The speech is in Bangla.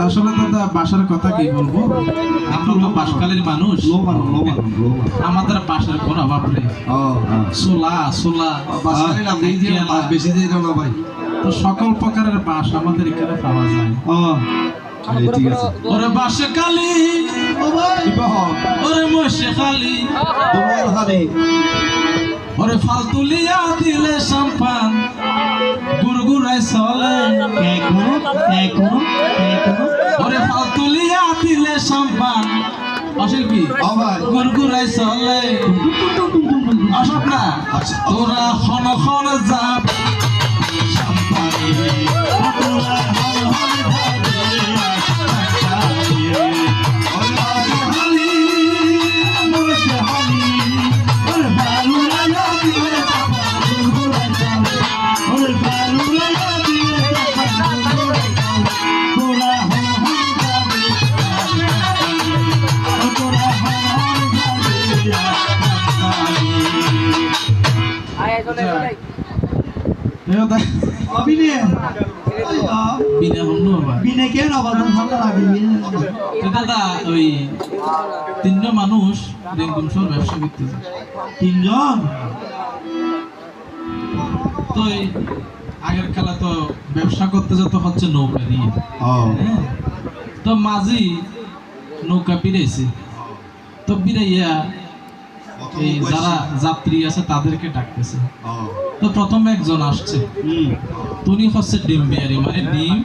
আসলে দাদা বাসার কথা কি বলবো, আমরা তো বাসকালের মানুষ, আমাদের বাসার কোনো অভাব নেই। সোলা সোলা বেশি দিই না ভাই, তো সকল প্রকারের বাস আমাদের এখানে পাওয়া যায়। ঠিক আছে। ওরে বাসে কালি, ওরে মশে খালি, ওরে ফালতুলিয়া দিলে সম্পান গুরগুরাই চলে, ওরে ফালতুলিয়া দিলে সম্পান অশিল্পী গুরগুরাই চলে। অসব না তোরা খন খন যাব দাদা ওই তিনজন মানুষ রেঙ্গুমসর ব্যবসা করতেছে, তিনজন। তো আগের খেলা তো ব্যবসা করতে যেত হচ্ছে নৌকা দিয়ে, তো মাঝি নৌকা বিড়াইছে, তো বিড়াইয়া এই যারা যাত্রী আছে তাদেরকে ডাকতেছে। তো প্রথমে একজন আসছে, তুমি হচ্ছে ডিম বিয়ারি, মানে ডিম